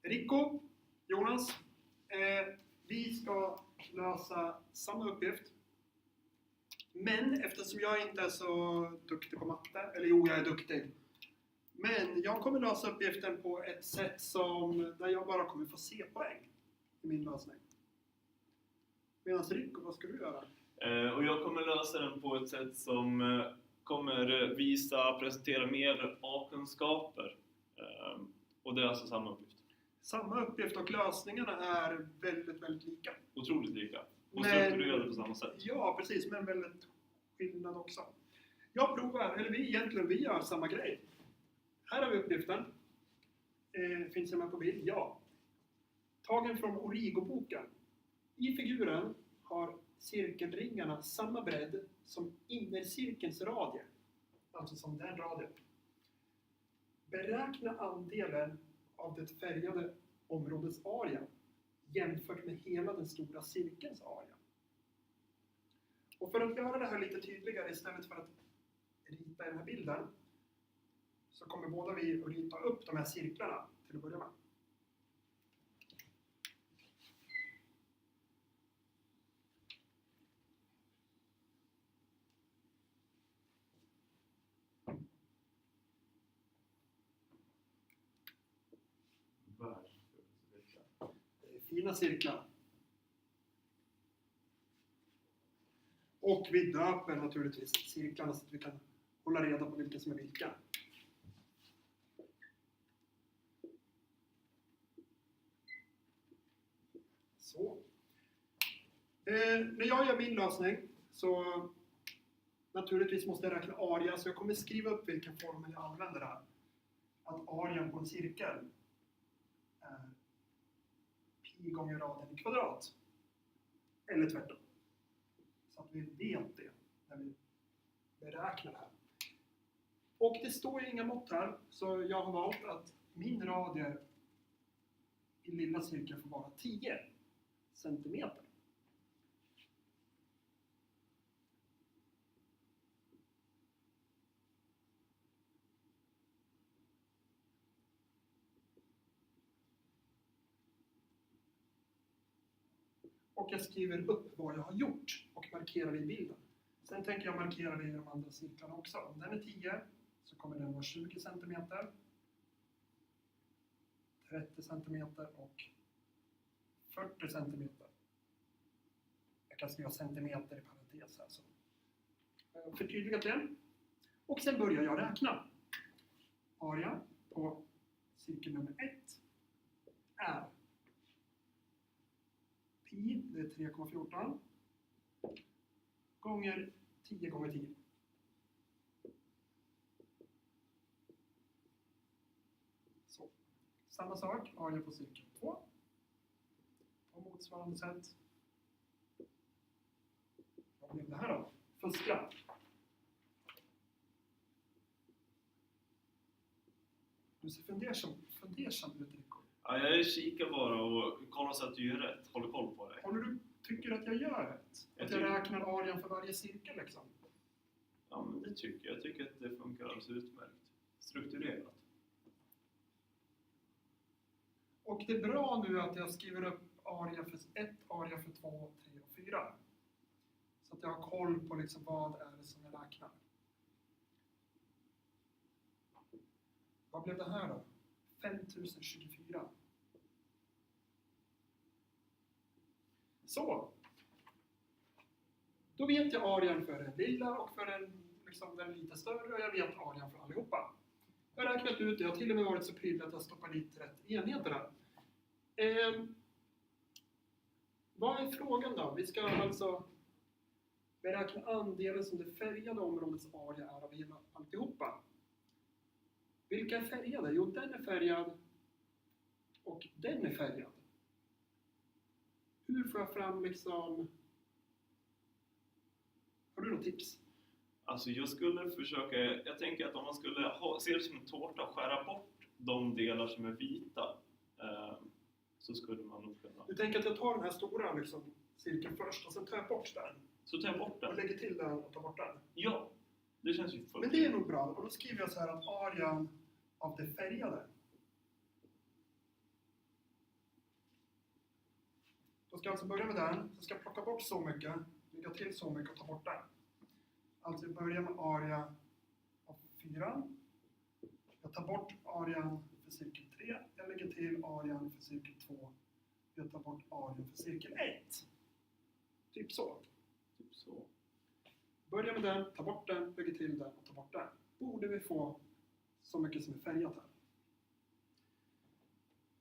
Rico, Jonas, vi ska lösa samma uppgift. Men eftersom jag inte är så duktig på matte, eller jo, jag är duktig. Men jag kommer lösa uppgiften på ett sätt där jag bara kommer få se poäng i min lösning. Medan Rico, vad ska du göra? Och jag kommer lösa den på ett sätt som kommer presentera mer A-kunskaper. Och det är alltså samma uppgift. Samma uppgift och lösningarna är väldigt, väldigt lika. Otroligt lika. Och strukturerade på samma sätt. Ja, precis. Men väldigt skillnad också. Jag provar, eller vi gör samma grej. Här har vi uppgiften. Finns det med på bild? Ja. Tagen från Origo-boken. I figuren har cirkelringarna samma bredd som innercirkelns radie. Alltså som den radien. Beräkna andelen av det färgade områdets area jämfört med hela den stora cirkelns area. Och för att göra det här lite tydligare istället för att rita i den här bilden så kommer båda vi att rita upp de här cirklarna till att börja med. Fina cirklar. Och vi döper naturligtvis cirklarna så att vi kan hålla reda på vilka som är vilka. Så. När jag gör min lösning så naturligtvis måste jag räkna area, så jag kommer skriva upp vilken formel jag använder här. Att arean på en cirkel är pi gånger radien i kvadrat. Eller tvärtom. Så att vi vet det när vi beräknar det här. Och det står ju inga mått här, så jag har valt att min radie i lilla cirkeln får vara 10 centimeter. Och jag skriver upp vad jag har gjort och markerar det i bilden. Sen tänker jag markera det i de andra cirklarna också. Om den är 10 så kommer den vara 20 cm, 30 cm och 40 cm. Jag kan skriva centimeter i parentes här. Så. Jag har förtydligat det. Och sen börjar jag räkna. Area på cirkel nummer 1 är pi, det är 3,14 gånger 10 gånger 10. Så. Samma sak, area på cirkel 2. På motsvarande sätt. Vad blev det här då? Fuska. Du ser fundersam ut, Rico. Ja, jag kikar bara och kollar så att du gör rätt. Håller koll på dig. Tycker du att jag gör rätt? Att jag räknar arean för varje cirkel liksom? Ja, men det tycker jag. Jag tycker att det funkar alldeles utmärkt. Strukturerat. Och det är bra nu att jag skriver upp area för 1, area för 2, 3 och 4. Så att jag har koll på liksom vad är det som jag räknar. Vad blev det här då? 5024. Så. Då vet jag arean för den lilla och för den lite större, och jag vet arean för allihopa. Jag har räknat ut det. Jag har till och med varit så prydlig att jag stoppar dit rätt enheter där. Vad är frågan då? Vi ska alltså beräkna andelen som det färgade områdets area är av hela alltihopa. Vilka är färgade? Jo, den är färgad och den är färgad. Hur får jag fram liksom... Har du något tips? Alltså jag skulle försöka... Jag tänker att om man skulle se det som en tårta och skära bort de delar som är vita, så skulle man nog kunna... Du tänker att jag tar den här stora liksom, cirkeln först och sen tar jag bort den? Så tar jag bort den. Och lägger till den och tar bort den? Ja, det känns ju fullt. Men det är nog bra. Och då skriver jag så här att arean av det färgade Så ska jag alltså börja med den, så ska jag plocka bort så mycket, lägga till så mycket och ta bort den. Alltså jag börjar med area av 4. Jag tar bort arean för cirkel 3, jag lägger till arean för cirkel 2. Jag tar bort arean för cirkel 1. Typ så. Typ så. Börja med den, ta bort den, lägger till den och ta bort den. Borde vi få så mycket som är färgat här.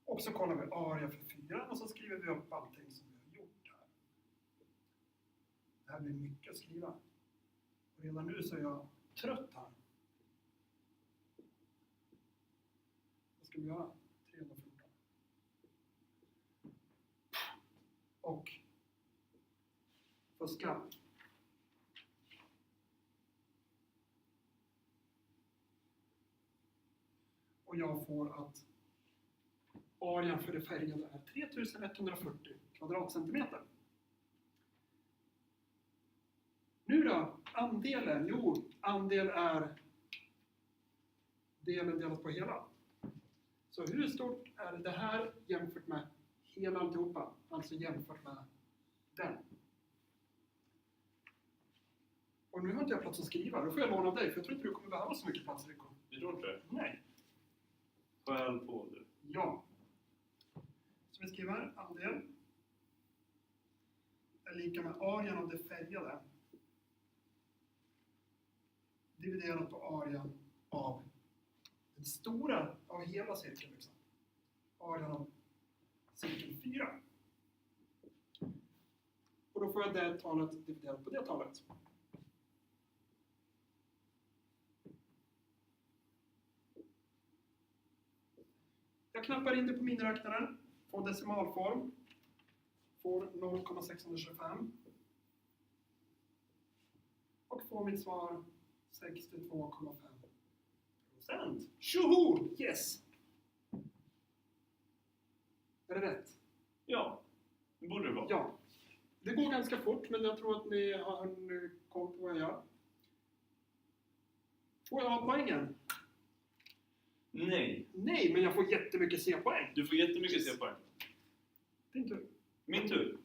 Och så kollar vi area för 4 och så skriver vi upp allting som vi har gjort här. Det här blir mycket att skriva. Och redan nu så är jag trött här. Vad ska vi göra? 314. Och fuska. Och jag får att arean för det färgade är 3140 kvadratcentimeter. Nu då, andelen? Jo, andel är delen delat på hela. Så hur stort är det här jämfört med hela alltihopa? Alltså jämfört med den. Och nu har inte jag plats att skriva, då får jag låna av dig, för jag tror inte du kommer behöva så mycket plats, Rico. Du tror inte det? Nej. Skäl på det. Ja. Så vi skriver andel är lika med arean av det färgade dividerat på arean av den stora av hela cirkeln. Liksom. Arean av cirkel 4. Och då får jag det talet dividerat på det talet. Jag knappar in det på miniräknaren, får decimalform, får 0,625 och får mitt svar 62,5%. Tjoho! Yes! Är det rätt? Ja, det borde det vara. Ja. Det går ganska fort, men jag tror att ni har en koll på vad jag gör. Får jag ha poängen? Nej. Nej, men jag får jättemycket C-poäng. Du får jättemycket C-poäng. Din tur. Min tur.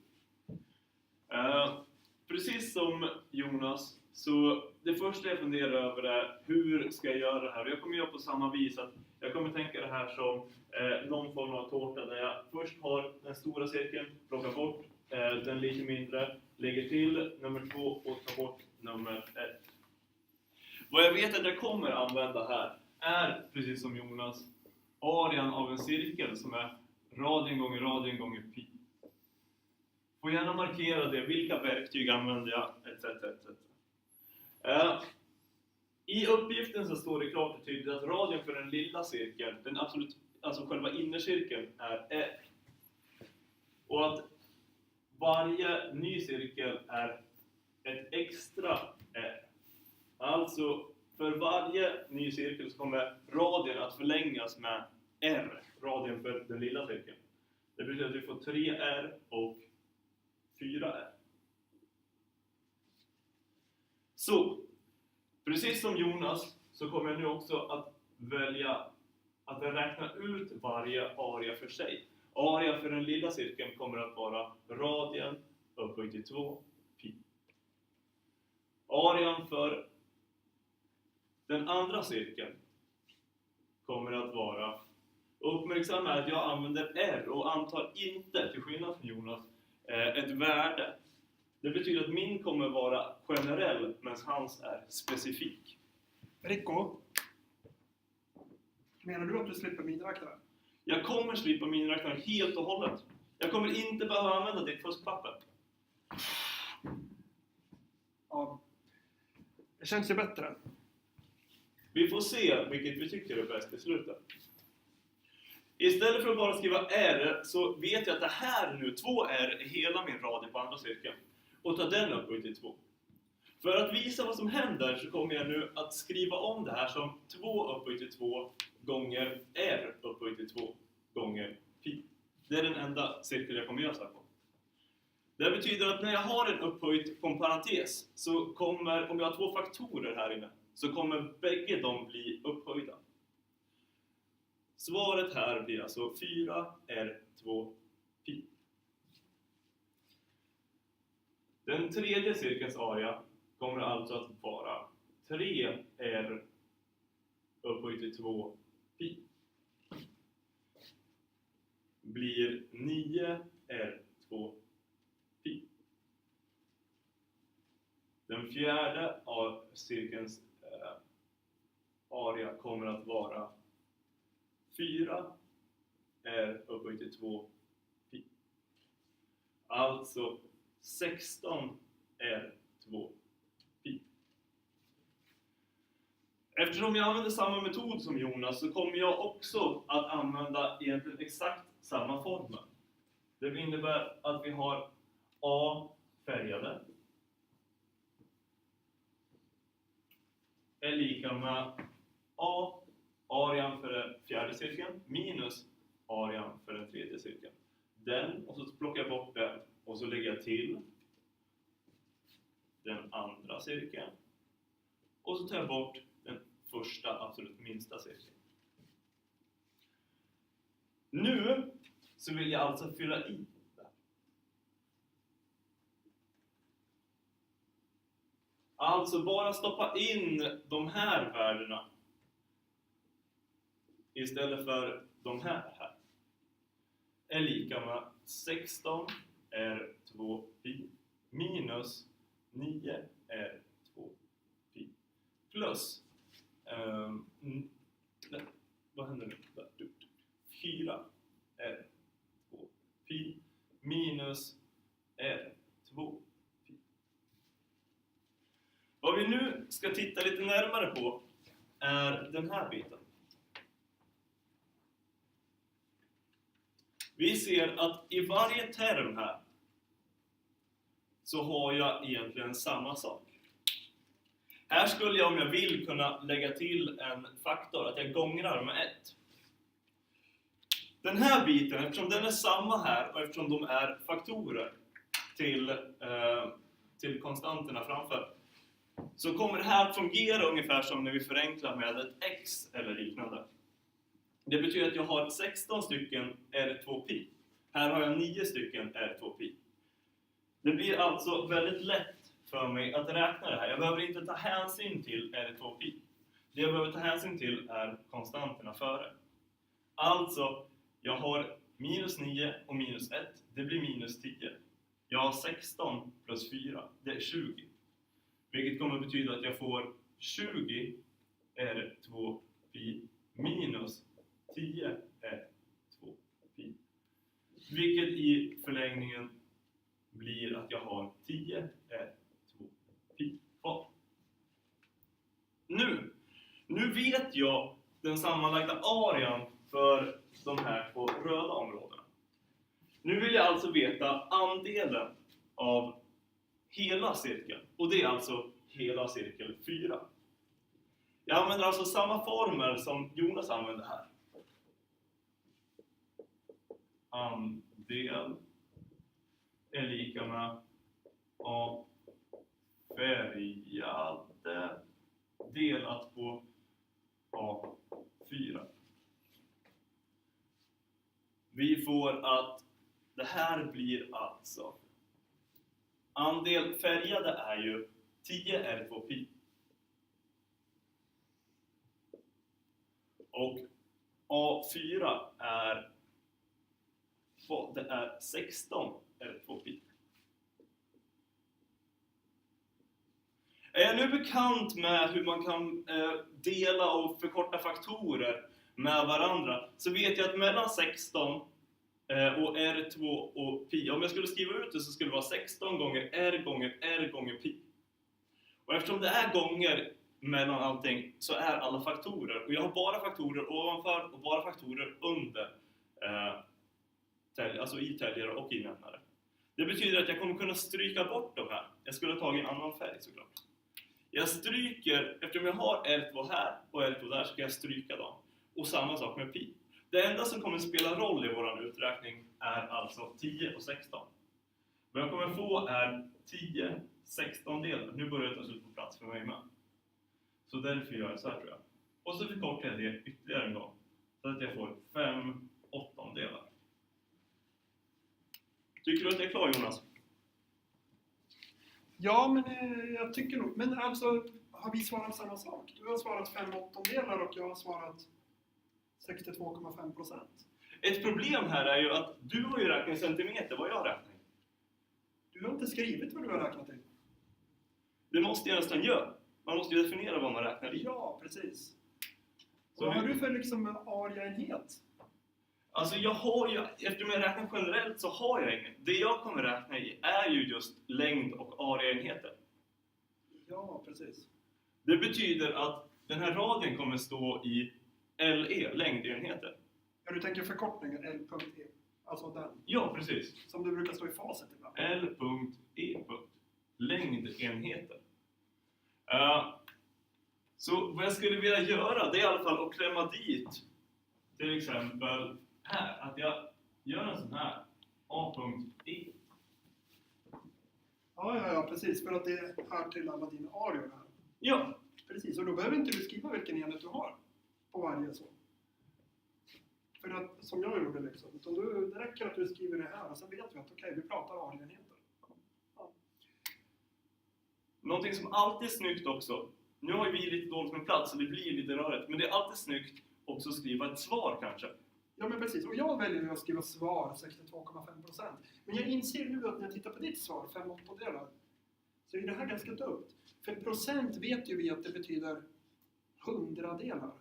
Precis som Jonas, så det första jag funderar över är hur ska jag göra det här? Jag kommer göra på samma vis. Att jag kommer tänka det här som någon form av tårta där jag först har den stora cirkeln, plockar bort den lite mindre, lägger till nummer 2 och tar bort nummer 1. Vad jag vet att jag kommer använda här är, precis som Jonas, arean av en cirkel som är radien gånger pi. Får gärna markera det, vilka verktyg använder jag, etc. I uppgiften så står det klart och tydligt att radien för den lilla cirkeln, den absolut, alltså själva innercirkeln, är R. Och att varje ny cirkel är ett extra R. Alltså för varje ny cirkel så kommer radien att förlängas med R, radien för den lilla cirkeln. Det betyder att vi får 3R och 4R. Så, precis som Jonas så kommer jag nu också att välja att räkna ut varje area för sig. Area för den lilla cirkeln kommer att vara radien upphöjt till 2 pi. Arean för den andra cirkeln kommer att vara, uppmärksamma att jag använder R och antar inte, till skillnad från Jonas, ett värde. Det betyder att min kommer vara generell medan hans är specifik. Rico, menar du att du slipper miniräknaren? Jag kommer slippa miniräknaren helt och hållet. Jag kommer inte behöva använda ditt fuskpapper. Ja, det känns ju bättre. Vi får se vilket vi tycker är bäst i slutet. Istället för att bara skriva R så vet jag att det här nu, 2R, är hela min radie på andra cirkeln. Och ta den upp till 2. För att visa vad som händer så kommer jag nu att skriva om det här som 2 upphöjt till 2 gånger R upphöjt till 2 gånger pi. Det är den enda cirkel jag kommer göra så här på. Det betyder att när jag har en upphöjt på en parentes så kommer, om jag har 2 faktorer här inne, så kommer bägge de bli upphöjda. Svaret här blir alltså 4R2 pi. Den tredje cirkelns area kommer alltså att vara 3r upphöjt till 2pi. Blir 9r2pi. Den fjärde av cirkelns area kommer att vara 4r upphöjt till 2pi. Alltså 16r2pi. Eftersom jag använder samma metod som Jonas så kommer jag också att använda egentligen exakt samma formel. Det innebär att vi har A färgade är lika med A, arean för den fjärde cirkeln, minus arean för den tredje cirkeln. Den, och så plockar jag bort den, och så lägger jag till den andra cirkeln. Och så tar jag bort den första, absolut minsta cirkeln. Nu så vill jag alltså fylla i det här. Alltså bara stoppa in de här värdena istället för de här. Är lika med 16 är 2pi minus 9 är 2pi plus vad händer nu? 4 är 2pi minus är 2pi. Vad vi nu ska titta lite närmare på är den här biten. Vi ser att i varje term här så har jag egentligen samma sak. Här skulle jag om jag vill kunna lägga till en faktor, att jag gångrar med 1. Den här biten, eftersom den är samma här och eftersom de är faktorer till konstanterna framför, så kommer det här att fungera ungefär som när vi förenklar med ett x eller liknande. Det betyder att jag har 16 stycken r2pi. Här har jag 9 stycken r2pi. Det blir alltså väldigt lätt för mig att räkna det här. Jag behöver inte ta hänsyn till r2pi. Det jag behöver ta hänsyn till är konstanterna före. Alltså, jag har minus 9 och minus 1. Det blir minus 10. Jag har 16 plus 4. Det är 20. Vilket kommer att betyda att jag får 20 r2pi minus 10 r2pi. Vilket i förlängningen blir att jag har 10 r2pi kvar. Nu vet jag den sammanlagda arean för de här två röda områdena. Nu vill jag alltså veta andelen av hela cirkeln. Och det är alltså hela cirkel 4. Jag använder alltså samma formel som Jonas använder här. Andel är lika med A färgade delat på A4. Vi får att det här blir alltså andel färgade är ju 10 r2pi. Och A4 är 16 r2pi. Är jag nu bekant med hur man kan dela och förkorta faktorer med varandra, så vet jag att mellan 16 och r2 och pi, om jag skulle skriva ut det så skulle det vara 16 gånger r gånger pi. Och eftersom det är gånger mellan allting så är alla faktorer. Och jag har bara faktorer ovanför och bara faktorer under, alltså i täljare och i nämnare. Det betyder att jag kommer kunna stryka bort de här. Jag skulle ha tagit en annan färg såklart. Jag stryker, eftersom jag har R2 här och R2 där, så kan jag stryka dem. Och samma sak med pi. Det enda som kommer spela roll i vår uträkning är alltså 10 och 16. Vad jag kommer få är 10 16-delar. Nu börjar det ta slut på plats för mig med. Så därför gör jag så här, tror jag. Och så förkortar jag det ytterligare en gång. Så att jag får 5 8-delar. Tycker du att jag är klar, Jonas? Ja, men jag tycker nog... Men alltså, har vi svarat samma sak? Du har svarat 5/8 och jag har svarat 62,5%. Ett problem här är ju att du har ju räknat i centimeter vad jag räknar i. Du har inte skrivit vad du har räknat i. Det måste jag nästan göra. Man måste ju definiera vad man räknar i. Ja, precis. Så Vad har du för liksom areaenhet? Alltså jag har ju, eftersom jag räknar generellt så har jag inget. Det jag kommer räkna i är ju just längd och areaenheter. Ja, precis. Det betyder att den här radien kommer stå i LE, längdenheter. Ja, du tänker förkortningen L.E. Alltså den. Ja, precis. Som det brukar stå i facit ibland. L.E. Längdenheter. Så vad jag skulle vilja göra, det är i alla fall att klämma dit till exempel här, att jag gör en sån här A.E. Ja, precis. För att det hör till alla dina areor här. Ja, Precis, och då behöver inte du skriva vilken enhet du har på varje så. För att, som jag gjorde liksom. Utan det räcker att du skriver det här och sen vet du att okej, vi pratar areaenheter. Ja. någonting som alltid är snyggt också. Nu har ju vi lite dåligt med plats så det blir lite rörigt. Men det är alltid snyggt också att skriva ett svar kanske. Ja, men precis. Och jag väljer att skriva svar 62,5%. Men jag inser nu att när jag tittar på ditt svar, 5/8, så är det här ganska dumt. För procent vet ju vi att det betyder 100-delar.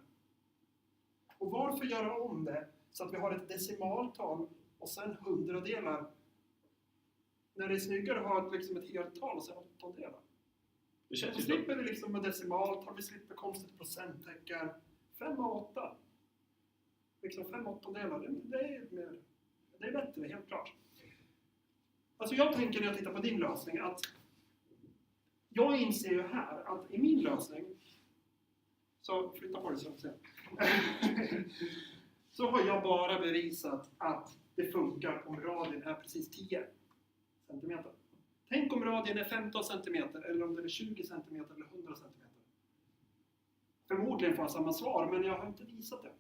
Och varför göra om det så att vi har ett decimaltal och sen 100-delar? När det är snyggare att ha liksom ett heltal och sen 8-delar. Det känns Så ju dumt. slipper vi liksom med decimaltal, vi slipper konstigt procenttecken. 5/8. Liksom 5/8, det är bättre, helt klart. Alltså jag tänker när jag tittar på din lösning att jag inser ju här att i min lösning, så flytta på dig så att säga, så har jag bara bevisat att det funkar om radien är precis 10 cm. Tänk om radien är 15 cm eller om den är 20 cm eller 100 cm. Förmodligen får jag samma svar, men jag har inte visat det.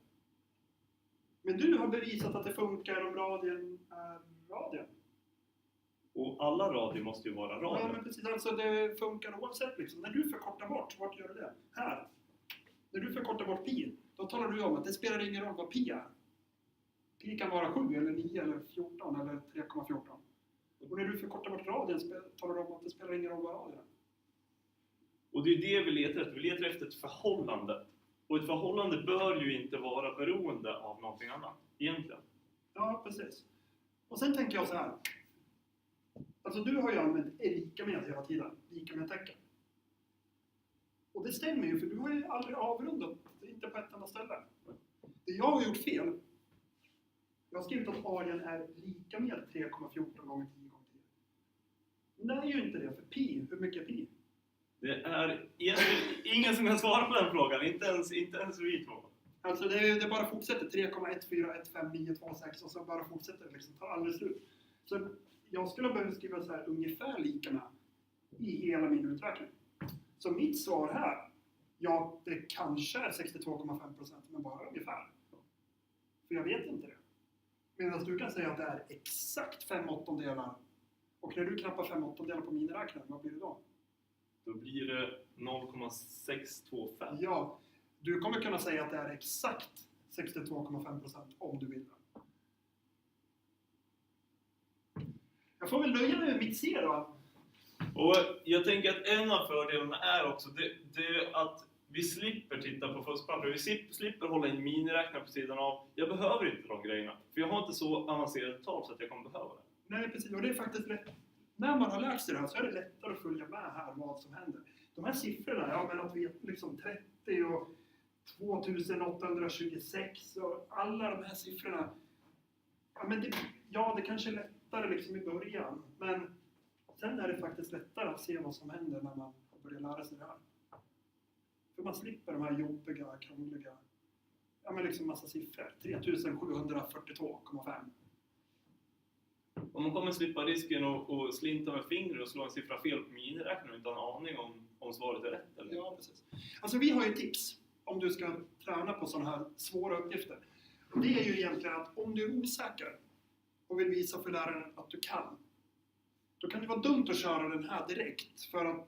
Men du har bevisat att det funkar om radien är radien. Och alla radier måste ju vara Ja, radier. men precis. Alltså det funkar oavsett liksom. När du förkortar bort, vart gör du det? Här. När du förkortar bort pi, då talar du om att det spelar ingen roll vad pi är. Pi kan vara 7 eller 9 eller 14 eller 3,14. Och när du förkortar bort radien talar du om att det spelar ingen roll vad radien är. Och det är det vi letar efter. Vi letar efter ett förhållande. Och ett förhållande bör ju inte vara beroende av någonting annat, egentligen. Ja, precis. Och sen tänker jag så här. Alltså du har ju använt lika med hela tiden. Lika med tecken. Och det stämmer ju, för du har ju aldrig avrundat. Inte på ett enda ställe. Det jag har gjort fel. Jag har skrivit att arean är lika med 3,14 gånger 10 gånger 10. Men det är ju inte det, för pi, hur mycket är pi? Det är egentligen ingen som kan svara på den frågan, inte ens vi två. Alltså det bara fortsätter, 3,1415926 och så bara fortsätter det liksom, tar aldrig slut. Så jag skulle behöva skriva så här ungefär lika med i hela min uträkning. Så mitt svar här, ja det kanske är 62,5% men bara ungefär. För jag vet inte det. Medan du kan säga att det är exakt 5/8. Och när du knappar 5/8 på miniräknaren, vad blir det då? Då blir det 0,625. Ja, du kommer kunna säga att det är exakt 62,5% om du vill. Jag får väl nöja mig med mitt C då. Och jag tänker att en av fördelarna är också det är att vi slipper titta på fuskpapper. Vi slipper hålla en miniräknare på sidan av. Jag behöver inte de grejerna. För jag har inte så avancerade tal så att jag kommer behöva det. Nej, precis. Och det är faktiskt rätt. När man har lärt sig det här så är det lättare att följa med här vad som händer. De här siffrorna, ja men att vi är liksom 30 och 2826 och alla de här siffrorna. Ja, men det kanske är lättare liksom i början. Men sen är det faktiskt lättare att se vad som händer när man börjar lära sig det här. För man slipper de här jobbiga, krångliga, ja men liksom massa siffror. 3742,5. Och man kommer slippa risken att slinta med fingret och slå en siffra fel på miniräknaren utan aning om svaret är rätt eller? Ja, precis. Alltså vi har ju tips om du ska träna på sådana här svåra uppgifter. Och det är ju egentligen att om du är osäker och vill visa för läraren att du kan, Då kan det vara dumt att köra den här direkt. För att,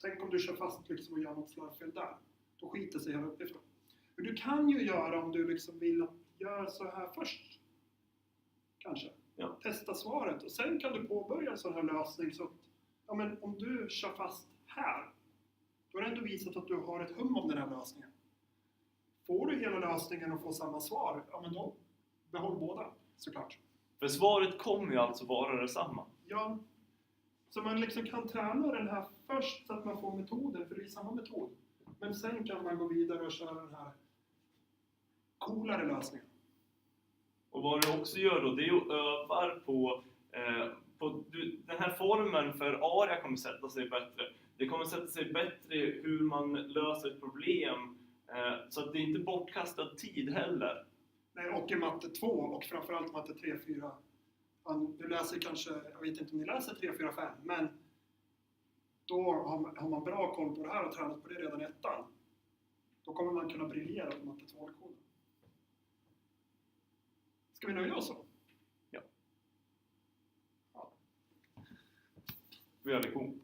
tänk om du kör fast liksom och gör något slarvfel där. Då skiter sig hela uppifrån. Men du kan ju göra om du liksom vill göra så här först. Kanske. Ja. Testa svaret. Och sen kan du påbörja en sån här lösning. Så att, ja, men om du kör fast här. Då har det ändå visat att du har ett hum om den här lösningen. Får du hela lösningen och får samma svar. Ja, men då behåll båda. Såklart. För svaret kommer ju alltså vara detsamma. Ja. Så man liksom kan träna den här först så att man får metoden. För det är samma metod. Men sen kan man gå vidare och köra den här coolare lösningen. Och vad du också gör då, det är att övar på den här formen för aria kommer sätta sig bättre. Det kommer sätta sig bättre hur man löser ett problem. Så att det är inte bortkastad tid heller. Nej, och i matte 2 och framförallt matte 3, 4. Du läser kanske, jag vet inte om ni läser 3, 4, 5. Men då har man bra koll på det här och tränat på det redan i ettan. Då kommer man kunna briljera på matte 2-lektionen. Ska vi nöja oss så? Ja. Vi gör lektion.